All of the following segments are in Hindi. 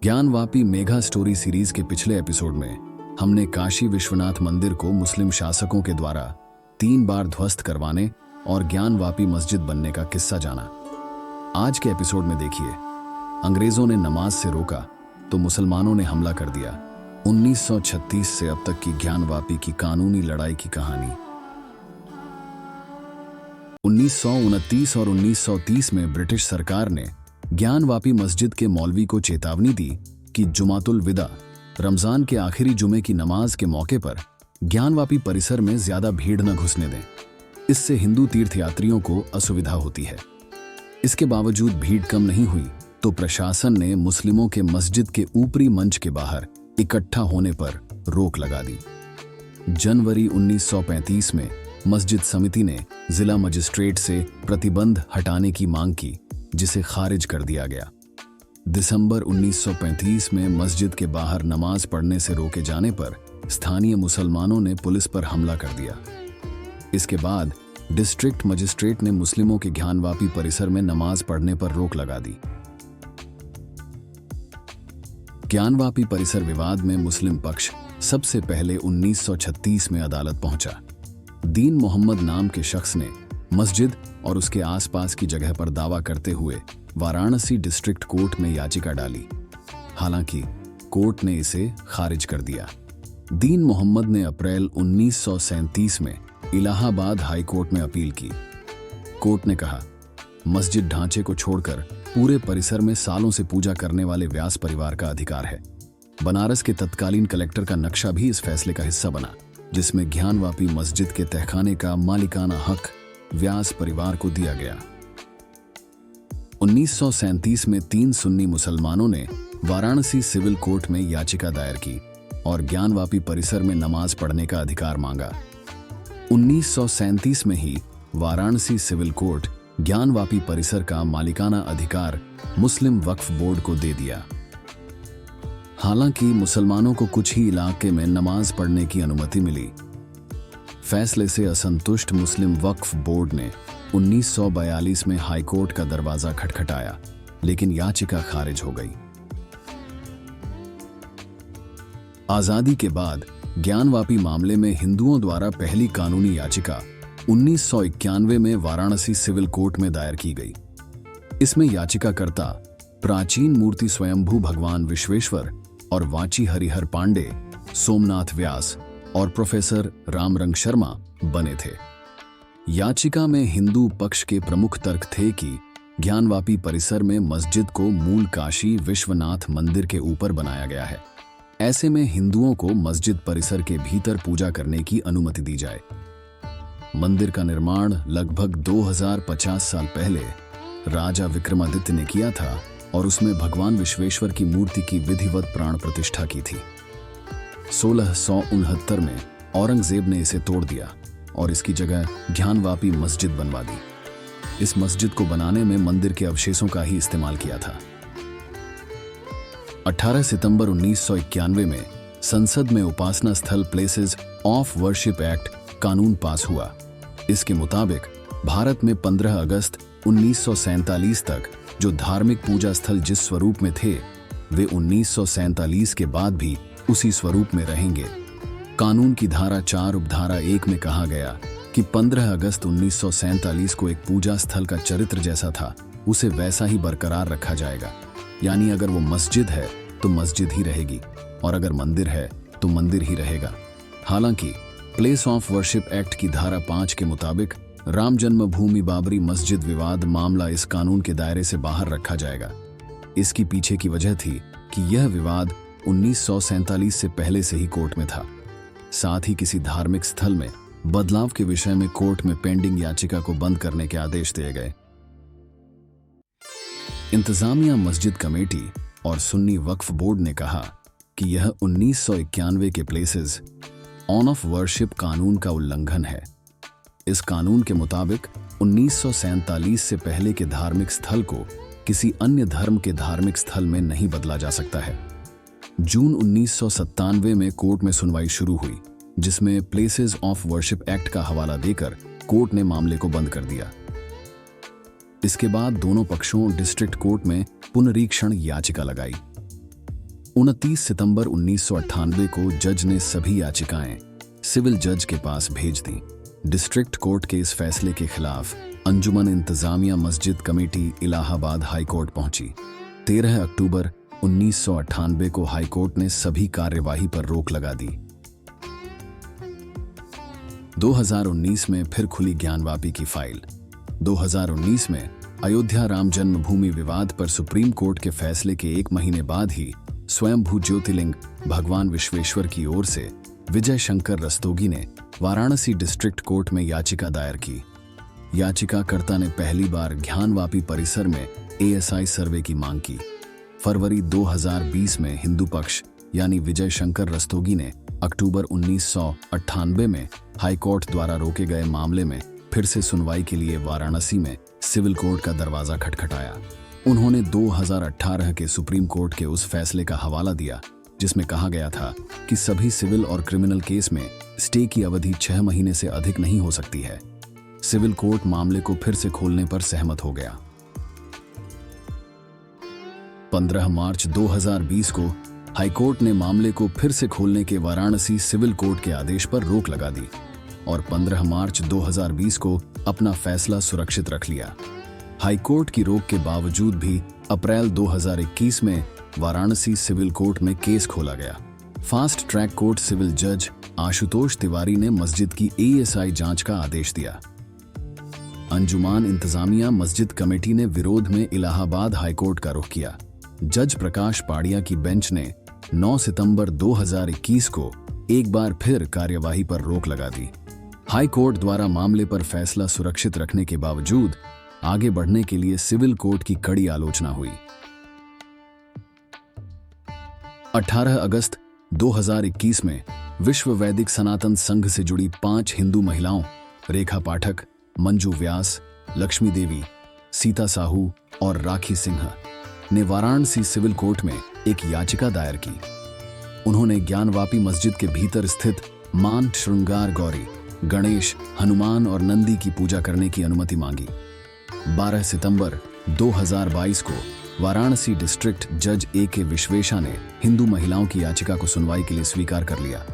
ज्ञानवापी मेगा स्टोरी सीरीज के पिछले एपिसोड में हमने काशी विश्वनाथ मंदिर को मुस्लिम शासकों के द्वारा 3 बार ध्वस्त करवाने और ज्ञानवापी मस्जिद बनने का किस्सा जाना। आज के एपिसोड में देखिए, अंग्रेजों ने नमाज से रोका तो मुसलमानों ने हमला कर दिया। 1936 से अब तक की ज्ञानवापी की कानूनी लड़ाई की कहानी। 1929 और 1930 में ब्रिटिश सरकार ने ज्ञानवापी मस्जिद के मौलवी को चेतावनी दी कि जुमातुल विदा, रमजान के आखिरी जुमे की नमाज के मौके पर ज्ञानवापी परिसर में ज्यादा भीड़ न घुसने दें। इससे हिंदू तीर्थयात्रियों को असुविधा होती है। इसके बावजूद भीड़ कम नहीं हुई तो प्रशासन ने मुस्लिमों के मस्जिद के ऊपरी मंच के बाहर इकट्ठा होने पर रोक लगा दी। जनवरी 1935 में मस्जिद समिति ने जिला मजिस्ट्रेट से प्रतिबंध हटाने की मांग की, जिसे खारिज कर दिया गया। दिसंबर 1935 में मस्जिद के बाहर नमाज पढ़ने से रोके जाने पर स्थानीय मुसलमानों ने पुलिस पर हमला कर दिया। इसके बाद डिस्ट्रिक्ट मजिस्ट्रेट ने मुस्लिमों के ज्ञानवापी परिसर में नमाज पढ़ने पर रोक लगा दी। ज्ञानवापी परिसर विवाद में मुस्लिम पक्ष सबसे पहले 1936 में अदालत पहुंचा। दीन मोहम्मद नाम के शख्स ने मस्जिद और उसके आसपास की जगह पर दावा करते हुए वाराणसी डिस्ट्रिक्ट कोर्ट में याचिका डाली। हालांकि कोर्ट ने इसे खारिज कर दिया। दीन मोहम्मद ने अप्रैल 1937 में इलाहाबाद हाई कोर्ट में अपील की। कोर्ट ने कहा, मस्जिद ढांचे को छोड़कर पूरे परिसर में सालों से पूजा करने वाले व्यास परिवार का अधिकार है। बनारस के तत्कालीन कलेक्टर का नक्शा भी इस फैसले का हिस्सा बना, जिसमें ज्ञानवापी मस्जिद के तहखाने का मालिकाना हक व्यास परिवार को दिया गया। 1937 में 3 सुन्नी मुसलमानों ने वाराणसी सिविल कोर्ट में याचिका दायर की और ज्ञानवापी परिसर में नमाज पढ़ने का अधिकार मांगा। 1937 में ही वाराणसी सिविल कोर्ट ज्ञानवापी परिसर का मालिकाना अधिकार मुस्लिम वक्फ बोर्ड को दे दिया। हालांकि मुसलमानों को कुछ ही इलाके में नमाज पढ़ने की अनुमति मिली। फैसले से असंतुष्ट मुस्लिम वक्फ बोर्ड ने 1942 में हाईकोर्ट का दरवाजा खटखटाया, लेकिन याचिका खारिज हो गई। आजादी के बाद ज्ञानवापी मामले में हिंदुओं द्वारा पहली कानूनी याचिका 1991 में वाराणसी सिविल कोर्ट में दायर की गई। इसमें याचिकाकर्ता प्राचीन मूर्ति स्वयंभू भगवान विश्वेश्वर और वाची हरिहर पांडे, सोमनाथ व्यास और प्रोफेसर रामरंग शर्मा बने थे। याचिका में हिंदू पक्ष के प्रमुख तर्क थे कि ज्ञानवापी परिसर में मस्जिद को मूल काशी विश्वनाथ मंदिर के ऊपर बनाया गया है। ऐसे में हिंदुओं को मस्जिद परिसर के भीतर पूजा करने की अनुमति दी जाए। मंदिर का निर्माण लगभग 2050 साल पहले राजा विक्रमादित्य ने किया था और उसमें भगवान विश्वेश्वर की मूर्ति की विधिवत प्राण प्रतिष्ठा की थी। 1669 में औरंगजेब ने इसे तोड़ दिया और इसकी जगह ज्ञानवापी मस्जिद बनवा दी। इस मस्जिद को बनाने में मंदिर के अवशेषों का ही इस्तेमाल किया था। 18 सितंबर 1991 में संसद में उपासना स्थल प्लेसेस ऑफ वर्शिप एक्ट कानून पास हुआ। इसके मुताबिक भारत में 15 अगस्त 1947 तक जो धार्मिक पूजा स्थल जिस स्वरूप में थे, वे 1947 के बाद भी उसी स्वरूप में रहेंगे। कानून की धारा 4 उपधारा 1 में कहा गया कि 15 अगस्त 1947 को एक पूजा स्थल का चरित्र जैसा था, उसे वैसा ही बरकरार रखा जाएगा। यानी अगर वो मस्जिद है तो मस्जिद ही रहेगी और अगर मंदिर है तो मंदिर ही रहेगा। हालांकि प्लेस ऑफ वर्शिप एक्ट की धारा 5 के मुताबिक राम जन्मभूमि बाबरी मस्जिद विवाद मामला इस कानून के दायरे से बाहर रखा जाएगा। इसकी पीछे की वजह थी कि यह विवाद 1947 से पहले से ही कोर्ट में था। साथ ही किसी धार्मिक स्थल में बदलाव के विषय में कोर्ट में पेंडिंग याचिका को बंद करने के आदेश दिए गए। इंतजामिया मस्जिद कमेटी और सुन्नी वक्फ बोर्ड ने कहा कि यह 1991 के प्लेसेस ऑफ वर्शिप कानून का उल्लंघन है। इस कानून के मुताबिक 1947 से पहले के धार्मिक स्थल को किसी अन्य धर्म के धार्मिक स्थल में नहीं बदला जा सकता है। जून 1997 में कोर्ट में सुनवाई शुरू हुई, जिसमें प्लेसेस ऑफ वर्शिप एक्ट का हवाला देकर कोर्ट ने मामले को बंद कर दिया। इसके बाद दोनों पक्षों डिस्ट्रिक्ट कोर्ट में पुनरीक्षण याचिका लगाई। 29 सितंबर 1998 को जज ने सभी याचिकाएं सिविल जज के पास भेज दी। डिस्ट्रिक्ट कोर्ट के इस फैसले के खिलाफ अंजुमन इंतजामिया मस्जिद कमेटी इलाहाबाद हाई कोर्ट पहुंची। 13 अक्टूबर 1998 को हाई कोर्ट ने सभी कार्यवाही पर रोक लगा दी। 2019 में फिर खुली ज्ञानवापी की फाइल। 2019 में अयोध्या राम जन्मभूमि विवाद पर सुप्रीम कोर्ट के फैसले के एक महीने बाद ही स्वयंभू ज्योतिर्लिंग भगवान विश्वेश्वर की ओर से विजय शंकर रस्तोगी ने वाराणसी डिस्ट्रिक्ट कोर्ट में याचिका दायर की। याचिकाकर्ता ने पहली बार ज्ञानवापी परिसर में एएसआई सर्वे की मांग की। फरवरी 2020 में हिंदू पक्ष यानी विजय शंकर रस्तोगी ने अक्टूबर 1998 में हाई कोर्ट द्वारा रोके गए मामले में फिर से सुनवाई के लिए वाराणसी में सिविल कोर्ट का दरवाजा खटखटाया। उन्होंने 2018 के सुप्रीम कोर्ट के उस फैसले का हवाला दिया जिसमें कहा गया था कि सभी सिविल और क्रिमिनल केस में स्टे की अवधि 6 महीने से अधिक नहीं हो सकती है। सिविल कोर्ट मामले को फिर से खोलने पर सहमत हो गया। 15 मार्च 2020 को हाईकोर्ट ने मामले को फिर से खोलने के वाराणसी सिविल कोर्ट के आदेश पर रोक लगा दी और 15 मार्च 2020 को अपना फैसला सुरक्षित रख लिया। हाईकोर्ट की रोक के बावजूद भी अप्रैल 2021 में वाराणसी सिविल कोर्ट में केस खोला गया। फास्ट ट्रैक कोर्ट सिविल जज आशुतोष तिवारी ने मस्जिद की एएसआई जांच का आदेश दिया। अंजुमान इंतजामिया मस्जिद कमेटी ने विरोध में इलाहाबाद हाईकोर्ट का रुख किया। जज प्रकाश पाड़िया की बेंच ने 9 सितंबर 2021 को एक बार फिर कार्यवाही पर रोक लगा दी। हाई कोर्ट द्वारा मामले पर फैसला सुरक्षित रखने के बावजूद आगे बढ़ने के लिए सिविल कोर्ट की कड़ी आलोचना हुई। 18 अगस्त 2021 में विश्व वैदिक सनातन संघ से जुड़ी 5 हिंदू महिलाओं रेखा पाठक, मंजू व्यास, लक्ष्मी देवी, सीता साहू और राखी सिंह ने वाराणसी सिविल कोर्ट में एक याचिका दायर की। उन्होंने ज्ञानवापी मस्जिद के भीतर स्थित मान श्रृंगार गौरी, गणेश, हनुमान और नंदी की पूजा करने की अनुमति मांगी। 12 सितंबर 2022 को वाराणसी डिस्ट्रिक्ट जज ए.के. विश्वेशा ने हिंदू महिलाओं की याचिका को सुनवाई के लिए स्वीकार कर लिया।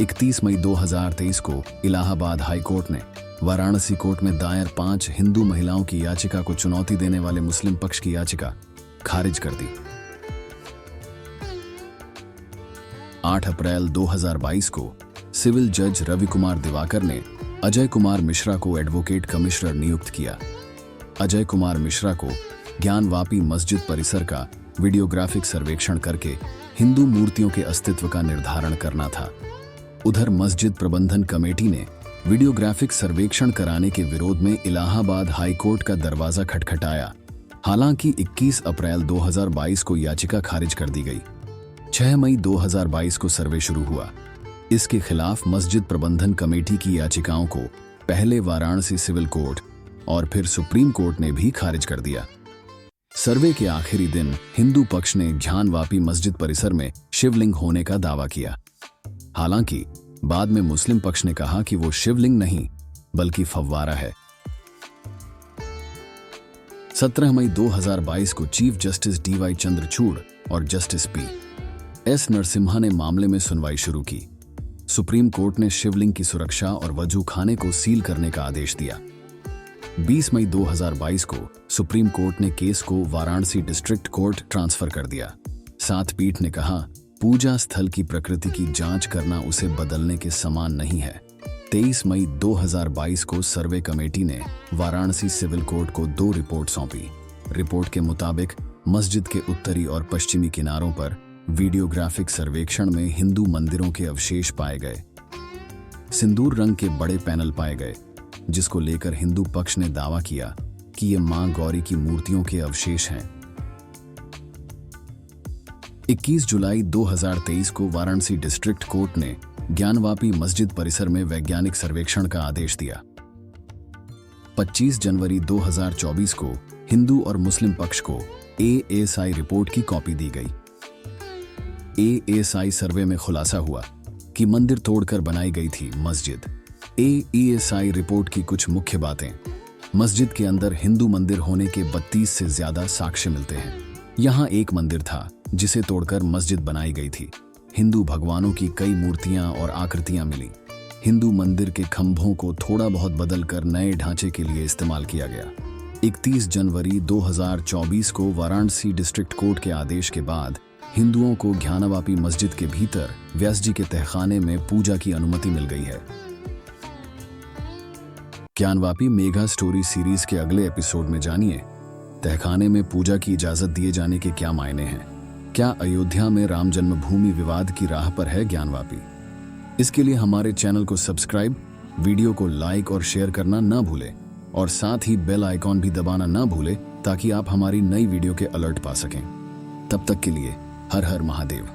31 मई 2023 को इलाहाबाद हाई कोर्ट ने वाराणसी कोर्ट में दायर 5 हिंदू महिलाओं की याचिका को चुनौती देने वाले मुस्लिम पक्ष की याचिका खारिज कर दी। 8 अप्रैल 2022 को सिविल जज रवि कुमार दिवाकर ने अजय कुमार मिश्रा को एडवोकेट कमिश्नर नियुक्त किया। अजय कुमार मिश्रा को ज्ञानवापी मस्जिद परिसर का वीडियोग्राफिक सर्वेक्षण करके हिंदू मूर्तियों के अस्तित्व का निर्धारण करना था। उधर मस्जिद प्रबंधन कमेटी ने वीडियोग्राफिक सर्वेक्षण कराने के विरोध में इलाहाबाद हाई कोर्ट का दरवाजा खटखटाया। हालांकि 21 अप्रैल 2022 को याचिका खारिज कर दी गई। 6 मई 2022 को सर्वे शुरू हुआ। इसके खिलाफ मस्जिद प्रबंधन कमेटी की याचिकाओं को पहले वाराणसी सिविल कोर्ट और फिर सुप्रीम कोर्ट ने भी खारिज कर दिया। सर्वे के आखिरी दिन हिंदू पक्ष ने ज्ञानवापी मस्जिद परिसर में शिवलिंग होने का दावा किया। हालांकि बाद में मुस्लिम पक्ष ने कहा कि वो शिवलिंग नहीं बल्कि फव्वारा है। 17 मई 2022 को चीफ जस्टिस डी.वाई. चंद्रचूड़ और जस्टिस पी.एस. नरसिम्हा ने मामले में सुनवाई शुरू की। सुप्रीम कोर्ट ने शिवलिंग की सुरक्षा और वजू खाने को सील करने का आदेश दिया। 20 मई 2022 को सुप्रीम कोर्ट ने केस को वाराणसी डिस्ट्रिक्ट कोर्ट ट्रांसफर कर दिया। साथ पीठ ने कहा, पूजा स्थल की प्रकृति की जांच करना उसे बदलने के समान नहीं है। 23 मई 2022 को सर्वे कमेटी ने वाराणसी सिविल कोर्ट को 2 रिपोर्ट सौंपी। रिपोर्ट के मुताबिक मस्जिद के उत्तरी और पश्चिमी किनारों पर वीडियोग्राफिक सर्वेक्षण में हिंदू मंदिरों के अवशेष पाए गए। सिंदूर रंग के बड़े पैनल पाए गए, जिसको लेकर हिंदू पक्ष ने दावा किया कि ये मां गौरी की मूर्तियों के अवशेष हैं। 21 जुलाई 2023 को वाराणसी डिस्ट्रिक्ट कोर्ट ने ज्ञानवापी मस्जिद परिसर में वैज्ञानिक सर्वेक्षण का आदेश दिया। 25 जनवरी 2024 को हिंदू और मुस्लिम पक्ष को एएसआई रिपोर्ट की कॉपी दी गई। एएसआई सर्वे में खुलासा हुआ कि मंदिर तोड़कर बनाई गई थी मस्जिद। एएसआई रिपोर्ट की कुछ मुख्य बातें: मस्जिद के अंदर हिंदू मंदिर होने के 32 से ज्यादा साक्ष्य मिलते हैं। यहाँ एक मंदिर था जिसे तोड़कर मस्जिद बनाई गई थी। हिंदू भगवानों की कई मूर्तियां और आकृतियां मिली। हिंदू मंदिर के खंभों को थोड़ा बहुत बदलकर नए ढांचे के लिए इस्तेमाल किया गया। 31 जनवरी 2024 को वाराणसी डिस्ट्रिक्ट कोर्ट के आदेश के बाद हिंदुओं को ज्ञानवापी मस्जिद के भीतर व्यास जी के तहखाने में पूजा की अनुमति मिल गई है। ज्ञानवापी मेगा स्टोरी सीरीज के अगले एपिसोड में जानिए तहखाने में पूजा की इजाजत दिए जाने के क्या मायने हैं। क्या अयोध्या में राम जन्मभूमि विवाद की राह पर है ज्ञानवापी? इसके लिए हमारे चैनल को सब्सक्राइब, वीडियो को लाइक और शेयर करना ना भूलें और साथ ही बेल आइकॉन भी दबाना ना भूलें ताकि आप हमारी नई वीडियो के अलर्ट पा सकें। तब तक के लिए हर हर महादेव।